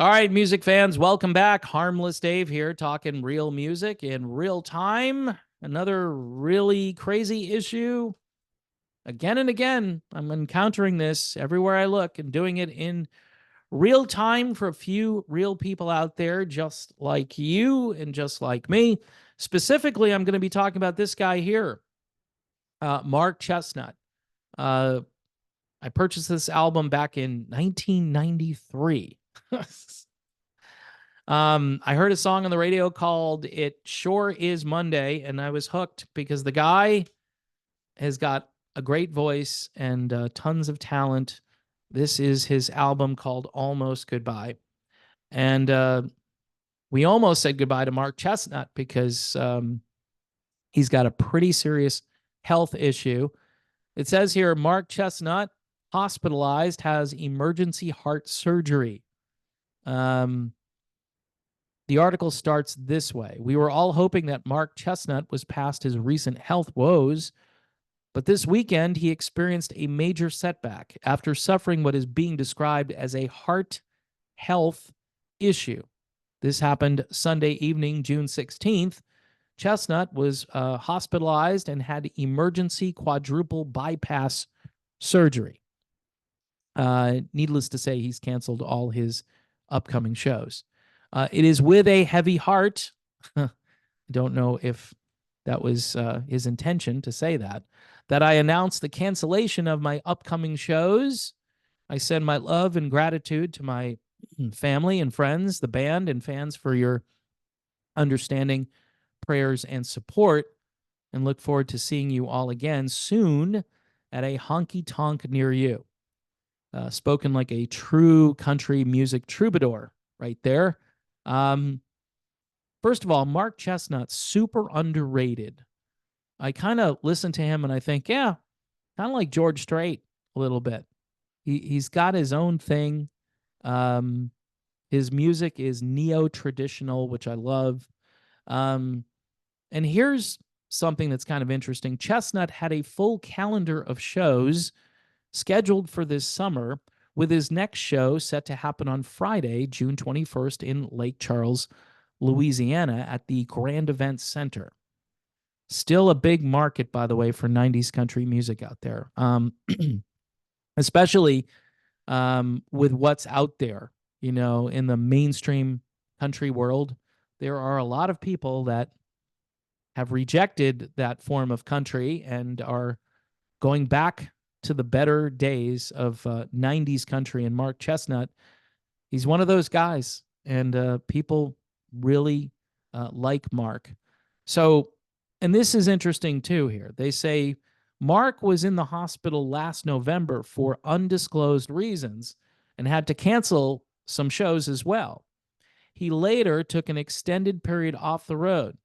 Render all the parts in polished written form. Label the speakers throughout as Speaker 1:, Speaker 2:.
Speaker 1: All right, music fans, welcome back. Harmless Dave here, talking real music in real time. Another really crazy issue. Again and again, I'm encountering this everywhere I look and doing it in real time for a few real people out there, just like you and just like me. Specifically, I'm going to be talking about this guy here, Mark Chestnut. I purchased this album back in 1993. I heard a song on the radio called It Sure Is Monday, and I was hooked because the guy has got a great voice and tons of talent. This is his album called Almost Goodbye. And we almost said goodbye to Mark Chestnut because he's got a pretty serious health issue. It says here Mark Chestnut, hospitalized, has emergency heart surgery. The article starts this way. We were all hoping that Mark Chestnut was past his recent health woes, but this weekend he experienced a major setback after suffering what is being described as a heart health issue. This happened Sunday evening, June 16th. Chestnut was hospitalized and had emergency quadruple bypass surgery. Needless to say, he's canceled all his upcoming shows. It is with a heavy heart. I don't know if that was his intention to say that I announced the cancellation of my upcoming shows. I send my love and gratitude to my family and friends, the band, and fans for your understanding, prayers, and support, and look forward to seeing you all again soon at a honky tonk near you. Spoken like a true country music troubadour right there. First of all, Mark Chestnut, super underrated. I kind of listen to him and I think, yeah, kind of like George Strait a little bit. He's got his own thing. His music is neo-traditional, which I love. And here's something that's kind of interesting. Chestnut had a full calendar of shows scheduled for this summer, with his next show set to happen on Friday, June 21st in Lake Charles, Louisiana at the Grand Events Center. Still a big market, by the way, for 90s country music out there, especially with what's out there, in the mainstream country world. There are a lot of people that have rejected that form of country and are going back to the better days of 90s country. And Mark Chestnut, he's one of those guys, and people really like Mark. So, and this is interesting too here. They say Mark was in the hospital last November for undisclosed reasons and had to cancel some shows as well. He later took an extended period off the road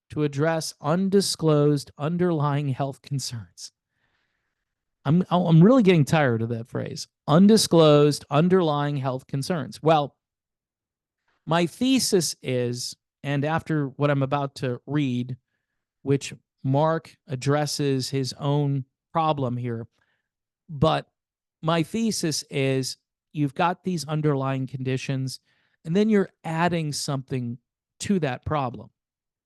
Speaker 1: to address undisclosed underlying health concerns. I'm really getting tired of that phrase. Undisclosed underlying health concerns. Well, my thesis is, and after what I'm about to read, which Mark addresses his own problem here, but my thesis is you've got these underlying conditions, and then you're adding something to that problem.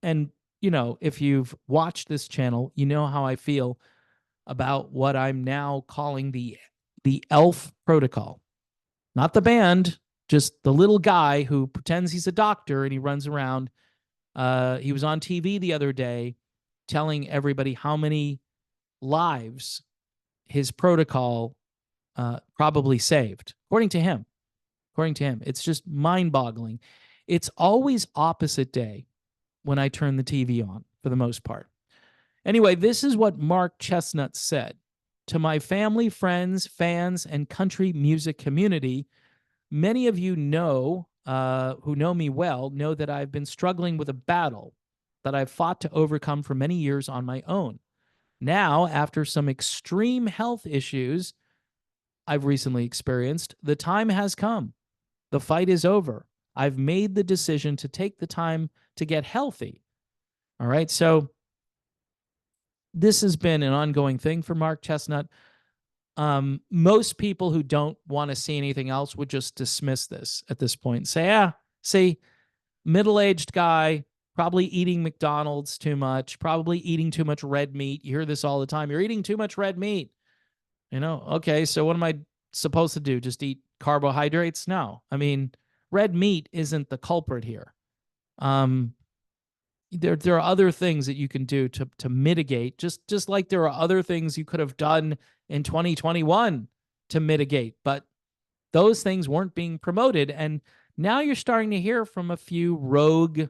Speaker 1: And, if you've watched this channel, you know how I feel about what I'm now calling the ELF protocol. Not the band, just the little guy who pretends he's a doctor and he runs around. He was on TV the other day telling everybody how many lives his protocol probably saved, according to him. According to him, it's just mind-boggling. It's always opposite day when I turn the TV on, for the most part. Anyway, this is what Mark Chestnut said. To my family, friends, fans, and country music community, many of you know, who know me well, know that I've been struggling with a battle that I've fought to overcome for many years on my own. Now, after some extreme health issues I've recently experienced, the time has come. The fight is over. I've made the decision to take the time to get healthy. All right, so this has been an ongoing thing for Mark Chestnut. Most people who don't want to see anything else would just dismiss this at this point and say, see, middle-aged guy, probably eating McDonald's too much, probably eating too much red meat. You hear this all the time. You're eating too much red meat. Okay, so what am I supposed to do? Just eat carbohydrates? No. I mean, red meat isn't the culprit here. There are other things that you can do to mitigate, just like there are other things you could have done in 2021 to mitigate, but those things weren't being promoted. And now you're starting to hear from a few rogue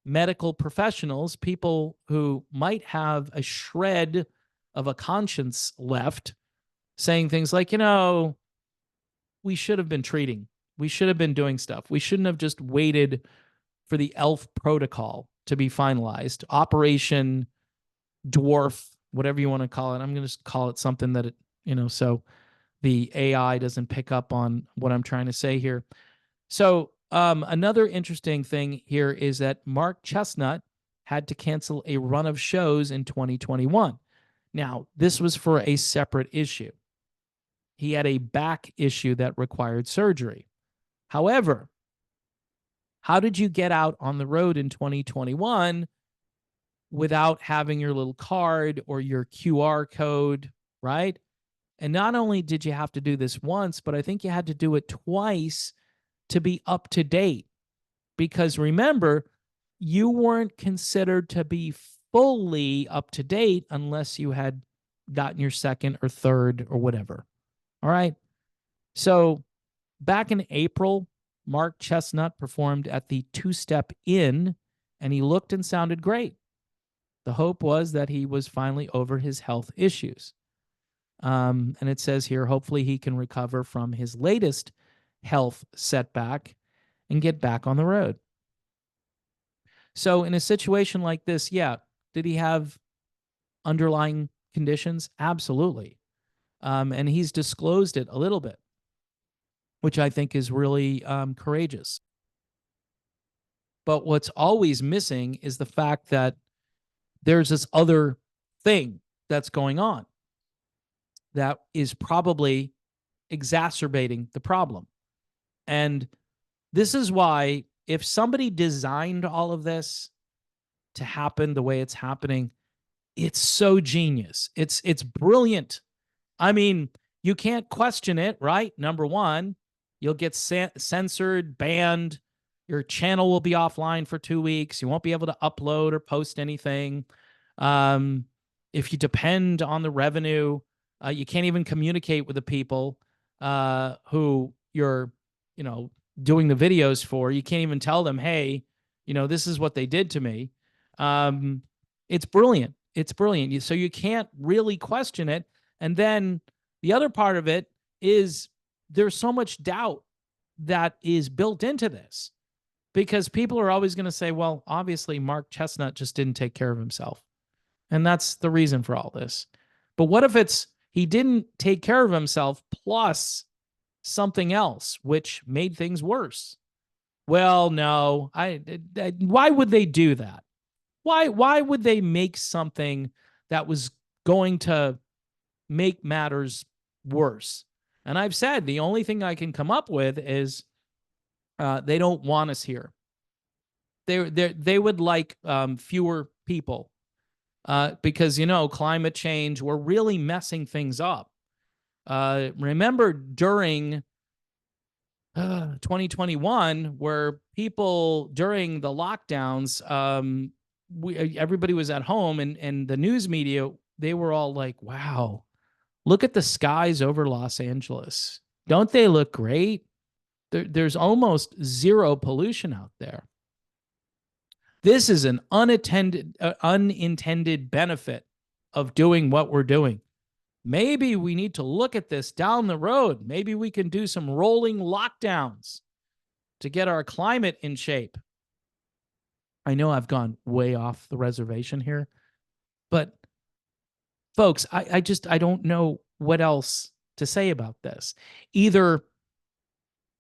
Speaker 1: medical professionals, people who might have a shred of a conscience left, saying things like, we should have been treating. We should have been doing stuff. We shouldn't have just waited for the ELF protocol to be finalized. Operation Dwarf, whatever you want to call it. I'm going to just call it something that so the AI doesn't pick up on what I'm trying to say here. So another interesting thing here is that Mark Chestnut had to cancel a run of shows in 2021. Now, this was for a separate issue. He had a back issue that required surgery. However, how did you get out on the road in 2021 without having your little card or your QR code, right? And not only did you have to do this once, but I think you had to do it twice to be up to date. Because remember, you weren't considered to be fully up to date unless you had gotten your second or third or whatever. All right. So back in April, Mark Chestnut performed at the Two-Step Inn, and he looked and sounded great. The hope was that he was finally over his health issues. And it says here, hopefully he can recover from his latest health setback and get back on the road. So in a situation like this, did he have underlying conditions? Absolutely. And he's disclosed it a little bit, which I think is really courageous. But what's always missing is the fact that there's this other thing that's going on that is probably exacerbating the problem. And this is why, if somebody designed all of this to happen the way it's happening, it's so genius. It's brilliant. I mean, you can't question it, right? Number one, you'll get censored, banned. Your channel will be offline for 2 weeks. You won't be able to upload or post anything. If you depend on the revenue, you can't even communicate with the people who you're, doing the videos for. You can't even tell them, hey, this is what they did to me. It's brilliant. It's brilliant. So you can't really question it. And then the other part of it is there's so much doubt that is built into this, because people are always going to say, well, obviously Mark Chestnut just didn't take care of himself. And that's the reason for all this. But what if it's he didn't take care of himself plus something else, which made things worse? Well, no. Why would they do that? Why would they make something that was going to make matters worse? And I've said the only thing I can come up with is they don't want us here. They would like fewer people because, climate change, we're really messing things up. Remember during 2021, where people during the lockdowns, everybody was at home, and the news media, they were all like, wow, look at the skies over Los Angeles. Don't they look great? There's almost zero pollution out there. This is an unintended benefit of doing what we're doing. Maybe we need to look at this down the road. Maybe we can do some rolling lockdowns to get our climate in shape. I know I've gone way off the reservation here, but folks, I don't know what else to say about this. Either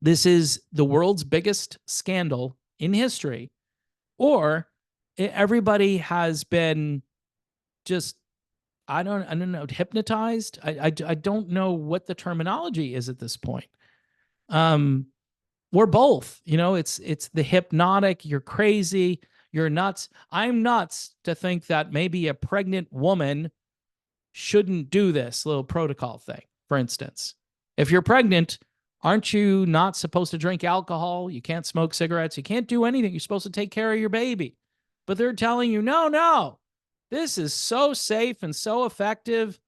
Speaker 1: this is the world's biggest scandal in history, or everybody has been just I don't know, hypnotized. I don't know what the terminology is at this point. Um, we're both, it's the hypnotic. You're crazy. You're nuts. I'm nuts to think that maybe a pregnant woman shouldn't do this little protocol thing. For instance, if you're pregnant, aren't you not supposed to drink alcohol? You can't smoke cigarettes. You can't do anything. You're supposed to take care of your baby. But they're telling you, no, no, this is so safe and so effective.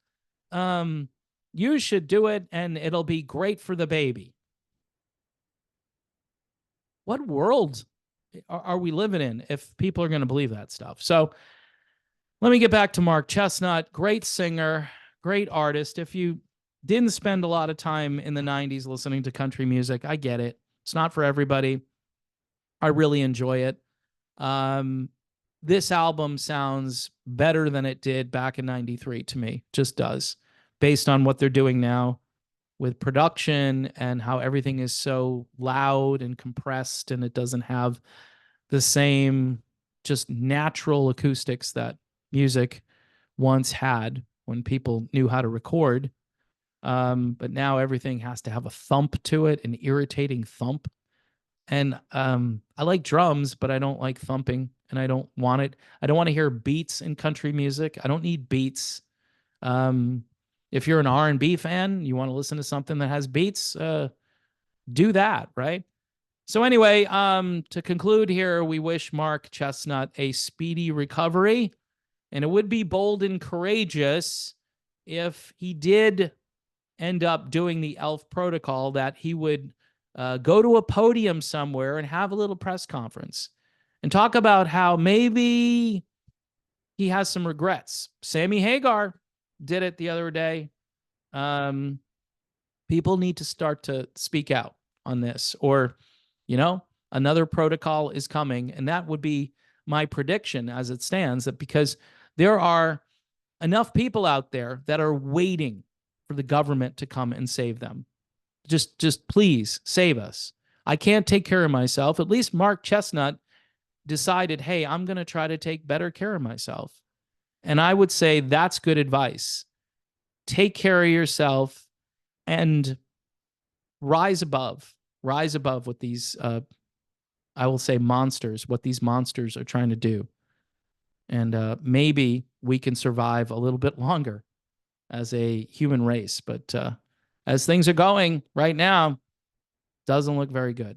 Speaker 1: Um, you should do it and it'll be great for the baby. What world are we living in if people are going to believe that stuff? So let me get back to Mark Chestnut. Great singer, great artist. If you didn't spend a lot of time in the 90s listening to country music, I get it. It's not for everybody. I really enjoy it. Um, this album sounds better than it did back in 93 to me. Just does, based on what they're doing now with production and how everything is so loud and compressed, and it doesn't have the same just natural acoustics that music once had when people knew how to record. But now everything has to have a thump to it, an irritating thump. And I like drums, but I don't like thumping, and I don't want it. I don't want to hear beats in country music. I don't need beats. Um, if you're an R&B fan, you want to listen to something that has beats, do that, right? So anyway, to conclude here, we wish Mark Chestnut a speedy recovery, and it would be bold and courageous if he did end up doing the ELF protocol, that he would go to a podium somewhere and have a little press conference and talk about how maybe he has some regrets. Sammy Hagar did it the other day. People need to start to speak out on this, or, another protocol is coming. And that would be my prediction as it stands, that because there are enough people out there that are waiting for the government to come and save them. Just please save us. I can't take care of myself. At least Mark Chestnut decided, hey, I'm going to try to take better care of myself. And I would say that's good advice. Take care of yourself and rise above what these, I will say, monsters, what these monsters are trying to do. And maybe we can survive a little bit longer as a human race. But as things are going right now, doesn't look very good.